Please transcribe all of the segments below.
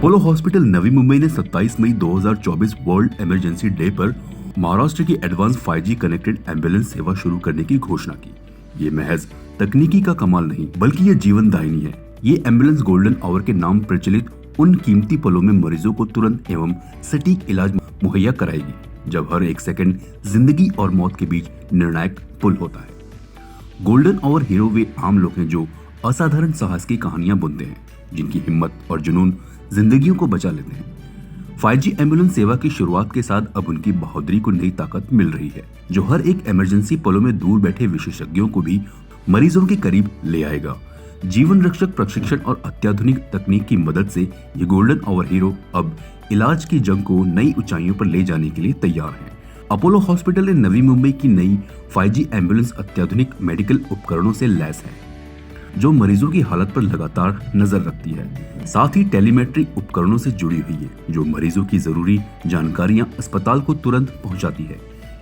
Apollo hospital Navi Mumbai ने 27 मई 2024 world emergency day पर महाराष्ट्र की एडवांस 5G कनेक्टेड एम्बुलेंस सेवा शुरू करने की घोषणा की। ये महज तकनीकी का कमाल नहीं, बल्कि ये जीवनदायिनी है। ये एम्बुलेंस गोल्डन आवर के नाम प्रचलित उन कीमती पलों में मरीजों को तुरंत एवं सटीक इलाज मुहैया कराएगी, जब हर एक सेकंड जिंदगी और मौत के बीच निर्णायक पुल होता है। गोल्डन आवर हीरो वे आम लोग हैं जो असाधारण साहस की कहानियां बुनते हैं, जिनकी हिम्मत और जुनून जिंदगियों को बचा लेते हैं। 5G एम्बुलेंस सेवा की शुरुआत के साथ अब उनकी बहादुरी को नई ताकत मिल रही है, जो हर एक इमरजेंसी पलों में दूर बैठे विशेषज्ञों को भी मरीजों के करीब ले आएगा। जीवन रक्षक प्रशिक्षण और अत्याधुनिक तकनीक की मदद से ये गोल्डन आवर हीरो अब इलाज की जंग को नई ऊंचाइयों पर ले जाने के लिए तैयार है। अपोलो हॉस्पिटल ने नवी मुंबई की नई 5G एम्बुलेंस अत्याधुनिक मेडिकल उपकरणों से लैस है, जो मरीजों की हालत पर लगातार नजर रखती है। साथ ही टेलीमेट्री उपकरणों से जुड़ी हुई है, जो मरीजों की जरूरी जानकारियां अस्पताल को तुरंत पहुंचाती है।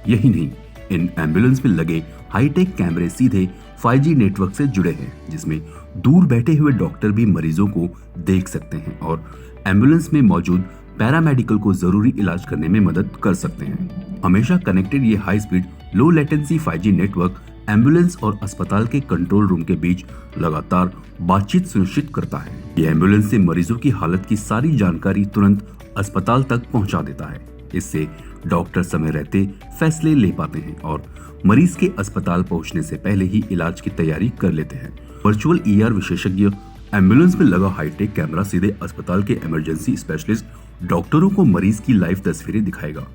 यही नहीं, इन एम्बुलेंस में लगे हाईटेक कैमरे सीधे 5G नेटवर्क से जुड़े हैं, जिसमें दूर बैठे हुए डॉक्टर भी मरीजों को देख सकते हैं और एम्बुलेंस में मौजूद पैरामेडिकल को जरूरी इलाज करने में मदद कर सकते हैं। हमेशा कनेक्टेड ये high speed low latency 5G network ambulance और अस्पताल के कंट्रोल रूम के बीच लगातार बातचीत सुनिश्चित करता है। ये एम्बुलेंस से मरीजों की हालत की सारी जानकारी तुरंत अस्पताल तक पहुंचा देता है। इससे डॉक्टर समय रहते फैसले ले पाते हैं और मरीज के अस्पताल पहुंचने से पहले ही इलाज की तैयारी कर लेते हैं। वर्चुअल ER विशेषज्ञ एम्बुलेंस में लगा हाईटेक कैमरा सीधे अस्पताल के इमरजेंसी स्पेशलिस्ट डॉक्टरों को मरीज की लाइव तस्वीरें दिखाएगा।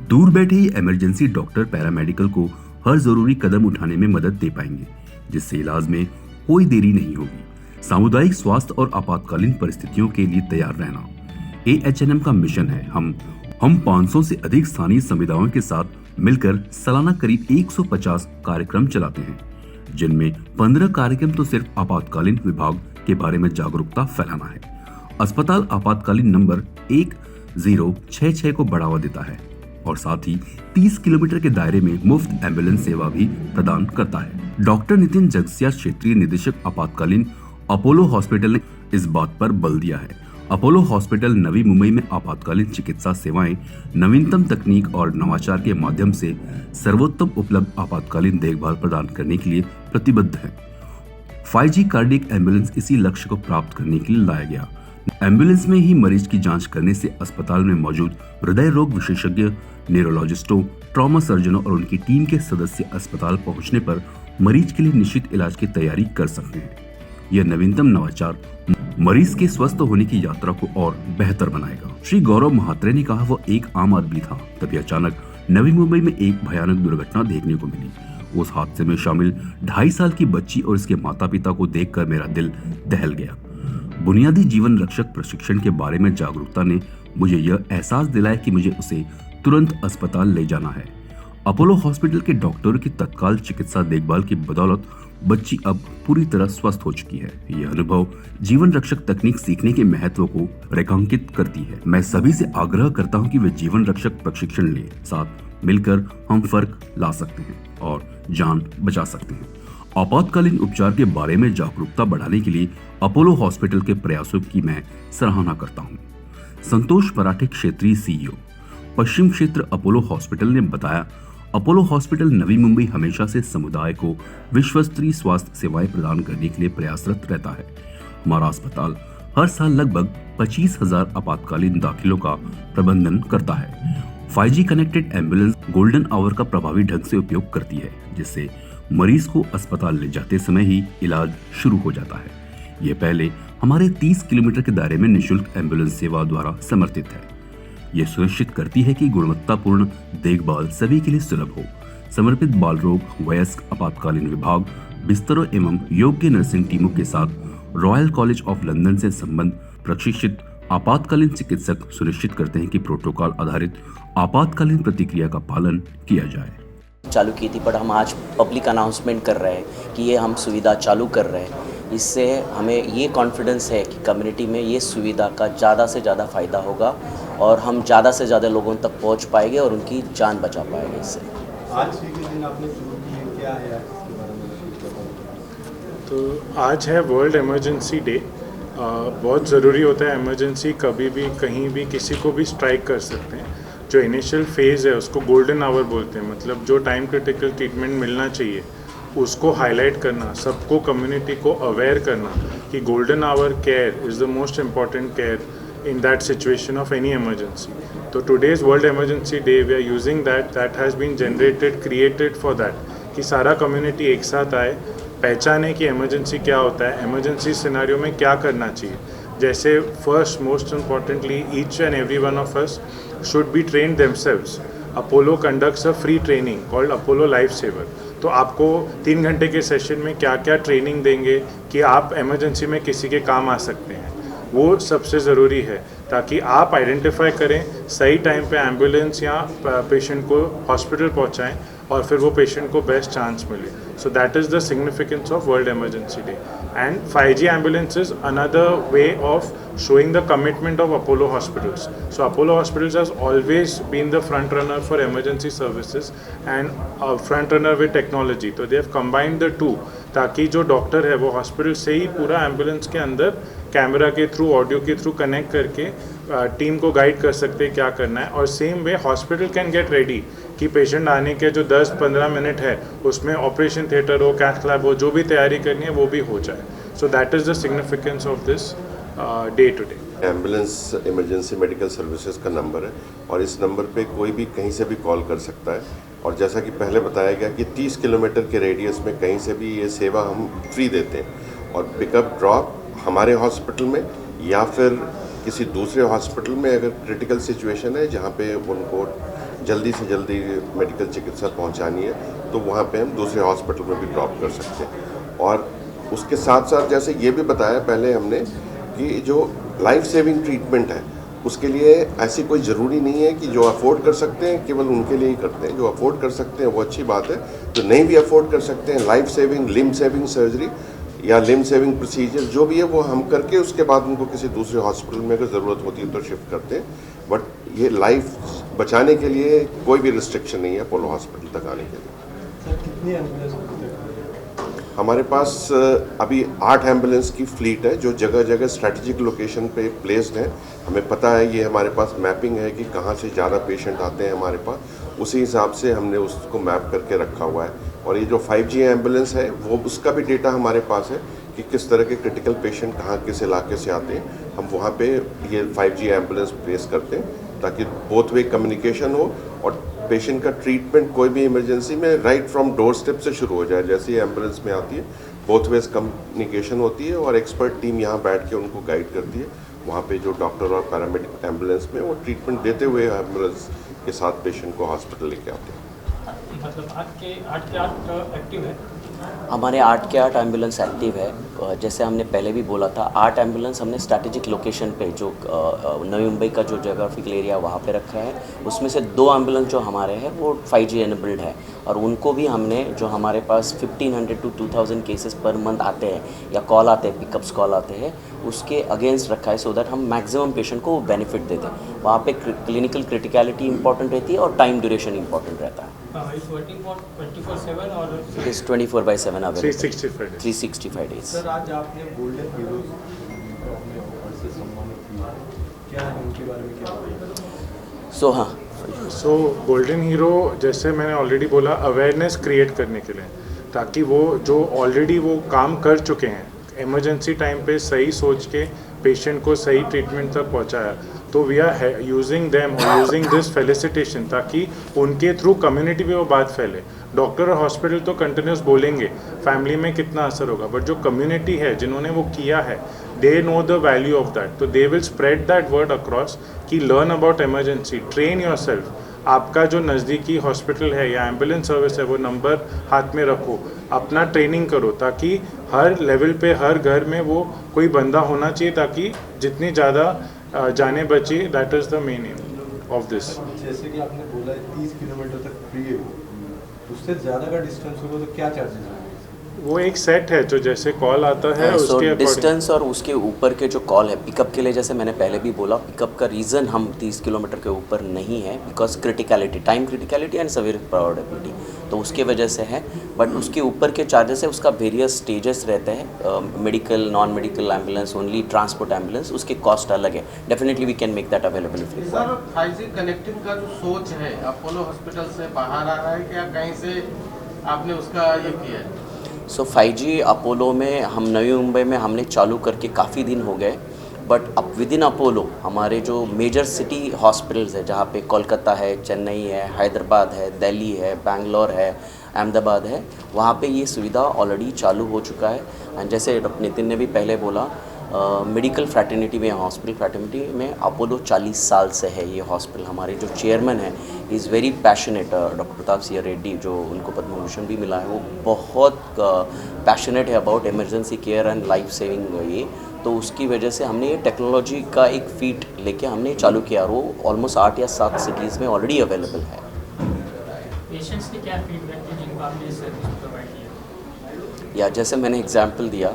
दूर बैठे ही इमरजेंसी डॉक्टर पैरामेडिकल को हर जरूरी कदम उठाने में मदद दे पाएंगे, जिससे इलाज में कोई देरी नहीं होगी। सामुदायिक स्वास्थ्य और आपातकालीन परिस्थितियों के लिए तैयार रहना AHNM का मिशन है। हम 500 से अधिक स्थानीय समुदायों के साथ मिलकर सालाना करीब 150 कार्यक्रम चलाते हैं, जिनमें 15 कार्यक्रम तो सिर्फ आपातकालीन विभाग के बारे में जागरूकता फैलाना है। अस्पताल आपातकालीन नंबर 1066 को बढ़ावा देता है और साथ ही 30 किलोमीटर के दायरे में मुफ्त एम्बुलेंस सेवा भी प्रदान करता है। डॉक्टर नितिन जगसिया, क्षेत्रीय निदेशक आपातकालीन, अपोलो हॉस्पिटल ने इस बात पर बल दिया है। अपोलो हॉस्पिटल नवी मुंबई में आपातकालीन चिकित्सा सेवाएं नवीनतम तकनीक और नवाचार के माध्यम से सर्वोत्तम उपलब्ध आपातकालीन देखभाल प्रदान करने के लिए प्रतिबद्ध है। 5G कार्डियक एम्बुलेंस इसी लक्ष्य को प्राप्त करने के लिए लाया गया। एम्बुलेंस में ही मरीज की जांच करने से अस्पताल में मौजूद हृदय रोग विशेषज्ञ, न्यूरोलॉजिस्टों, ट्रॉमा सर्जनों और उनकी टीम के सदस्य अस्पताल पहुंचने पर मरीज के लिए निश्चित इलाज की तैयारी कर सकते हैं। यह नवीनतम नवाचार मरीज के स्वस्थ होने की यात्रा को और बेहतर बनाएगा। श्री गौरव महात्रे ने कहा, वह एक आम आदमी था, तभी अचानक नवी मुंबई में एक भयानक दुर्घटना देखने को मिली। उस हादसे में शामिल 2.5 साल की बच्ची और उसके माता पिता को देखकर मेरा दिल दहल गया। बुनियादी जीवन रक्षक प्रशिक्षण के बारे में जागरूकता ने मुझे यह एहसास दिलाया कि मुझे उसे तुरंत अस्पताल ले जाना है। अपोलो हॉस्पिटल के डॉक्टरों की तत्काल चिकित्सा देखभाल की बदौलत बच्ची अब पूरी तरह स्वस्थ हो चुकी है। यह अनुभव जीवन रक्षक तकनीक सीखने के महत्व को रेखांकित करती है। मैं सभी से आग्रह करता हूं कि वे जीवन रक्षक प्रशिक्षण लें। साथ मिलकर हम फर्क ला सकते हैं और जान बचा सकते हैं। आपातकालीन उपचार के बारे में जागरूकता बढ़ाने के लिए अपोलो हॉस्पिटल के प्रयासों की मैं सराहना करता हूं। संतोष पराठे, क्षेत्रीय CEO, पश्चिम क्षेत्र, अपोलो हॉस्पिटल ने बताया, अपोलो हॉस्पिटल नवी मुंबई हमेशा से समुदाय को विश्वस्तरीय स्वास्थ्य सेवाएं प्रदान करने के लिए प्रयासरत रहता है। हमारा अस्पताल हर साल लगभग 25,000 आपातकालीन दाखिलों का प्रबंधन करता है। 5G connected ambulance golden hour का प्रभावी ढंग से उपयोग करती है, जिससे मरीज को अस्पताल ले जाते समय ही इलाज शुरू हो जाता है। यह पहले हमारे 30 किलोमीटर के दायरे में निशुल्क एम्बुलेंस सेवा द्वारा समर्थित है। यह सुनिश्चित करती है कि गुणवत्तापूर्ण देखभाल सभी के लिए सुलभ हो। समर्पित बाल रोग, वयस्क आपातकालीन विभाग, बिस्तरों एवं योग्य नर्सिंग टीमों के साथ रॉयल कॉलेज ऑफ लंदन से संबंध प्रशिक्षित आपातकालीन चिकित्सक सुनिश्चित करते हैं कि प्रोटोकॉल आधारित आपातकालीन प्रतिक्रिया का पालन किया जाए। चालू की थी, पर हम आज पब्लिक अनाउंसमेंट कर रहे हैं कि ये हम सुविधा चालू कर रहे हैं। इससे हमें ये कॉन्फिडेंस है कि कम्युनिटी में ये सुविधा का ज़्यादा से ज़्यादा फ़ायदा होगा और हम ज़्यादा से ज़्यादा लोगों तक पहुंच पाएंगे और उनकी जान बचा पाएंगे। इससे आज के दिन आपने शुरू की, क्या है इसके बारे में? तो आज है वर्ल्ड इमरजेंसी डे। बहुत ज़रूरी होता है। इमरजेंसी कभी भी कहीं भी किसी को भी स्ट्राइक कर सकते हैं। जो इनिशियल फेज़ है उसको गोल्डन आवर बोलते हैं, मतलब जो टाइम क्रिटिकल ट्रीटमेंट मिलना चाहिए उसको हाईलाइट करना, सबको कम्युनिटी को अवेयर करना कि golden hour care is the most important care in that situation of any emergency. So today's World Emergency Day, we are using that has been created for that, कि सारा community एक साथ आए, पहचाने कि इमरजेंसी क्या होता है, इमरजेंसी सिनेरियो में क्या करना चाहिए। जैसे first most importantly each and every one of us should be train themselves. Apollo conducts a free training called Apollo life saver. तो आपको 3 घंटे के सेशन में क्या क्या ट्रेनिंग देंगे कि आप इमरजेंसी में किसी के काम आ सकते हैं, वो सबसे ज़रूरी है, ताकि आप आइडेंटिफाई करें, सही टाइम पे एम्बुलेंस या पेशेंट को हॉस्पिटल पहुंचाएं और फिर वो पेशेंट को बेस्ट चांस मिले। सो that is the significance of world emergency day. And 5G ambulance is another way of showing the commitment of Apollo hospitals. So Apollo hospitals has always been the front runner for emergency services and a front runner with technology. So they have combined the two, ताकि जो doctor है वो hospital से ही पूरा ambulance के अंदर camera के through, audio के थ्रू कनेक्ट करके टीम को गाइड कर सकते हैं क्या करना है। और same way hospital can get ready कि पेशेंट आने के जो 10-15 मिनट है उसमें ऑपरेशन थिएटर हो, कैथ लैब हो, जो भी तैयारी करनी है वो भी हो जाए। So that is the significance of this day today. Ambulance emergency medical services का नंबर है और इस नंबर पे कोई भी कहीं से भी कॉल कर सकता है। और जैसा कि पहले बताया गया कि 30 किलोमीटर के रेडियस में कहीं से भी ये सेवा हम फ्री देते हैं। और पिकअप ड्रॉप हमारे हॉस्पिटल में या फिर किसी दूसरे हॉस्पिटल में अगर क्रिटिकल सिचुएशन है जहाँ पे उनको जल्दी से जल्दी मेडिकल चिकित्सा पहुँचानी है तो वहाँ पे हम दूसरे हॉस्पिटल में भी ड्रॉप कर सकते हैं। और उसके साथ साथ जैसे ये भी बताया पहले हमने कि जो लाइफ सेविंग ट्रीटमेंट है उसके लिए ऐसी कोई ज़रूरी नहीं है कि जो अफोर्ड कर सकते हैं केवल उनके लिए ही करते हैं। जो अफोर्ड कर सकते हैं वो अच्छी बात है, जो नहीं भी अफोर्ड कर सकते हैं life saving, limb saving surgery या लिम्ब सेविंग प्रोसीजर जो भी है वो हम करके उसके बाद उनको किसी दूसरे हॉस्पिटल में अगर ज़रूरत होती है तो शिफ्ट करते हैं। बट ये लाइफ बचाने के लिए कोई भी रिस्ट्रिक्शन नहीं है अपोलो हॉस्पिटल तक आने के लिए। सर कितनी एम्बुलेंस हमारे पास अभी 8 एम्बुलेंस की फ्लीट है जो जगह जगह स्ट्रैटेजिक लोकेशन पे प्लेस्ड है। हमें पता है, ये हमारे पास मैपिंग है कि कहाँ से ज़्यादा पेशेंट आते हैं हमारे पास, उसी हिसाब से हमने उसको मैप करके रखा हुआ है। और ये जो 5G एम्बुलेंस है वो उसका भी डेटा हमारे पास है कि किस तरह के क्रिटिकल पेशेंट कहाँ किस इलाके से आते हैं। हम वहाँ पे ये 5G एम्बुलेंस प्लेस करते हैं ताकि बोथ वे कम्युनिकेशन हो और पेशेंट का ट्रीटमेंट कोई भी इमरजेंसी में राइट फ्रॉम डोर स्टेप से शुरू हो जाए। जैसे ही एम्बुलेंस में आती है बोथ वेज कम्युनिकेशन होती है और एक्सपर्ट टीम यहाँ बैठ के उनको गाइड करती है। वहाँ पे जो डॉक्टर और पैरामेडिक एम्बुलेंस में वो ट्रीटमेंट देते हुए एम्बुलेंस के साथ पेशेंट को हॉस्पिटल लेके आते हैं। मतलब 8 के 8 एक्टिव है। हमारे 8 के 8 एम्बुलेंस एक्टिव है। जैसे हमने पहले भी बोला था, 8 एम्बुलेंस हमने स्ट्रैटेजिक लोकेशन पे जो नवी मुंबई का जो जोग्राफिकल एरिया वहाँ पे रखा है। उसमें से 2 एम्बुलेंस जो हमारे हैं वो 5G एनेबल्ड है और उनको भी हमने जो हमारे पास 1500 to 2000 केसेस पर मंथ आते हैं या कॉल आते हैं, पिकअप्स कॉल आते हैं, उसके अगेंस्ट रखा है सो दैट हम मैक्सिमम पेशेंट को बेनिफिट देते हैं। वहाँ पे क्लिनिकल क्रिटिकलिटी इंपॉर्टेंट रहती है और टाइम ड्यूरेशन इंपॉर्टेंट रहता है। इट्स वर्किंग फॉर 24/7 और it is 24/7 available, 365 days. Sir आज आपने गोल्डन हीरोज को अपने अवार्ड से सम्मानित किया, क्या है उनके बारे में क्या? सो गोल्डन हीरो जैसे मैंने ऑलरेडी बोला अवेयरनेस क्रिएट करने के लिए, ताकि वो जो ऑलरेडी वो काम कर चुके हैं इमरजेंसी टाइम पे सही सोच के पेशेंट को सही ट्रीटमेंट तक पहुंचाया, तो वी आर यूजिंग देम और यूजिंग दिस फेलिसिटेशन ताकि उनके थ्रू कम्युनिटी में वो बात फैले। डॉक्टर और हॉस्पिटल तो कंटिन्यूस बोलेंगे फैमिली में कितना असर होगा, बट जो कम्युनिटी है जिन्होंने वो किया है they know the value of that, तो they will spread that word across कि learn about emergency, train yourself. आपका जो नज़दीकी हॉस्पिटल है या एम्बुलेंस सर्विस है वो नंबर हाथ में रखो, अपना ट्रेनिंग करो ताकि हर लेवल पे हर घर में वो कोई बंदा होना चाहिए ताकि जितनी ज़्यादा जाने बची। That is the main M of this. जैसे कि आपने बोला 30 किलोमीटर तक फ्री है, उससे ज़्यादा का डिस्टेंस होगा तो क्या चार्जेस होंगे? वो एक सेट है जो जैसे कॉल आता है उसके डिस्टेंस और उसके ऊपर के जो कॉल है पिकअप के लिए, जैसे मैंने पहले भी बोला पिकअप का रीज़न हम 30 किलोमीटर के ऊपर नहीं है because criticality, time criticality and severe probability. तो उसके वजह से है। बट उसके ऊपर के चार्जेस है, उसका वेरियस स्टेजेस रहते हैं, medical, non medical ambulance, only transport ambulance, उसके कॉस्ट अलग है। Definitely we can make that available free. Sir 5G connecting का जो सोच है अपोलो हॉस्पिटल से बाहर आ रहा है क्या, कहीं से आपने उसका ये किया है? सो 5G अपोलो में हम नवी मुंबई में हमने चालू करके काफ़ी दिन हो गए, बट अब विद इन अपोलो हमारे जो मेजर सिटी हॉस्पिटल्स है, जहाँ पे कोलकाता है, चेन्नई है, हैदराबाद है, दिल्ली है, बैंगलोर है, अहमदाबाद है, वहाँ पे ये सुविधा ऑलरेडी चालू हो चुका है। एंड जैसे डॉक्टर नितिन ने भी पहले बोला, मेडिकल फ्रैटर्निटी में, हॉस्पिटल फ्रैटर्निटी में अपोलो 40 साल से है ये हॉस्पिटल। हमारे जो चेयरमैन है is very passionate, doctor Pratap Singh Reddy, जो उनको पद्म भूषण भी मिला है, वो बहुत पैशनेट है about emergency care and life saving ये। तो उसकी वजह से हमने ये टेक्नोलॉजी का एक फीट लेके हमने चालू किया, और वो ऑलमोस्ट 8 या 7 सिटीज़ में ऑलरेडी अवेलेबल है। पेशेंट्स की क्या फीडबैक थी जिनको आपने ये सर्विस प्रोवाइड किया? या जैसे मैंने एग्जांपल दिया,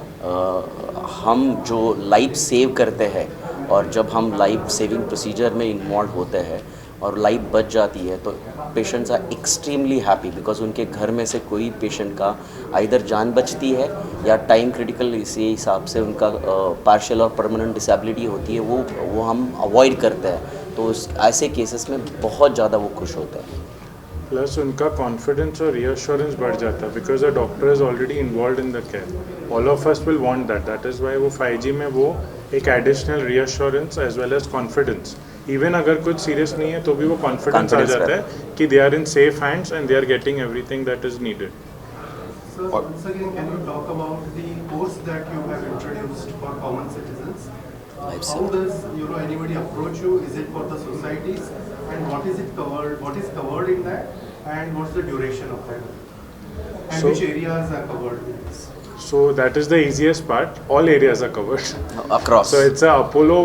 हम जो लाइफ सेव करते हैं, और जब हम लाइफ सेविंग प्रोसीजर में इन्वॉल्व होते हैं और लाइफ बच जाती है, तो patients are extremely happy, because उनके घर में से कोई पेशेंट का आइदर जान बचती है या टाइम क्रिटिकल इसी हिसाब से उनका पार्शियल और परमानेंट डिसेबिलिटी होती है, वो हम अवॉइड करते हैं। तो ऐसे केसेस में बहुत ज़्यादा वो खुश होते हैं। प्लस उनका कॉन्फिडेंस और रीअश्योरेंस बढ़ जाता है, because the doctor is already involve in the care. All of us will want that, that is why वो 5G में वो एक additional reassurance as well as confidence, even अगर कुछ सीरियस नहीं है तो भी वो कॉन्फिडेंस आ जाता है कि they are in safe hands and they are getting everything that is needed. Sir, once again, can you talk about the course that you have introduced for common citizens? How does anybody approach you? Is it for the societies? And what is it covered? What is covered in that? And what's the duration of that? And So- which areas are covered with this? So that is the easiest part. All areas are covered. Across. So it's a Apollo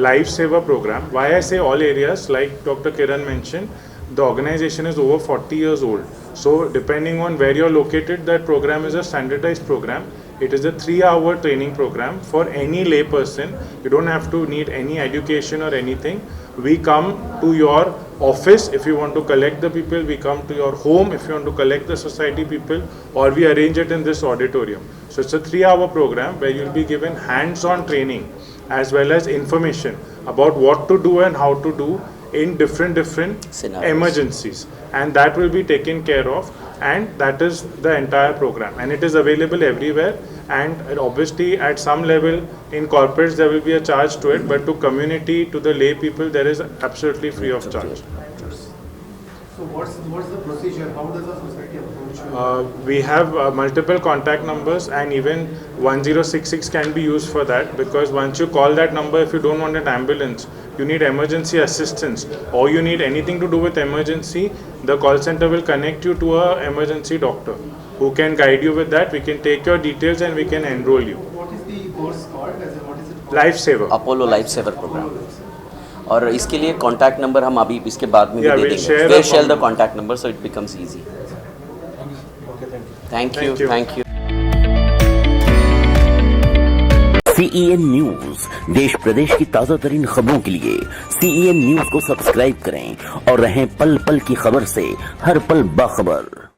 Lifesaver program. Why I say all areas, like Dr. Kiran mentioned, the organization is over 40 years old. So depending on where you're located, that program is a standardized program. It is a 3-hour training program for any lay person. You don't have to need any education or anything. We come to your office if you want to collect the people. We come to your home if you want to collect the society people, or we arrange it in this auditorium. So it's a 3-hour program where you'll be given hands-on training as well as information about what to do and how to do in different Scenarios. emergencies, and that will be taken care of, and that is the entire program, and it is available everywhere. And obviously at some level in corporates there will be a charge to it, but to community, to the lay people, there is absolutely free of charge. So what's the procedure? How does the society approach you? We have multiple contact numbers, and even 1066 can be used for that, because once you call that number, if you don't want an ambulance, you need emergency assistance, or you need anything to do with emergency, the call center will connect you to a emergency doctor who can guide you with that. We can take your details and we can enroll you. What is the course called? As in, what is it called? Lifesaver. Apollo life saver program. और इसके लिए contact number हम अभी इसके बाद में भी Yeah, दे we'll देंगे। share We'll the share the contact. contact number so it becomes easy. Thank you. Thank you. Thank you. CEN news देश प्रदेश की ताजा तरीन खबरों के लिए CEN न्यूज को सब्सक्राइब करें और रहें पल पल की खबर से हर पल बाखबर।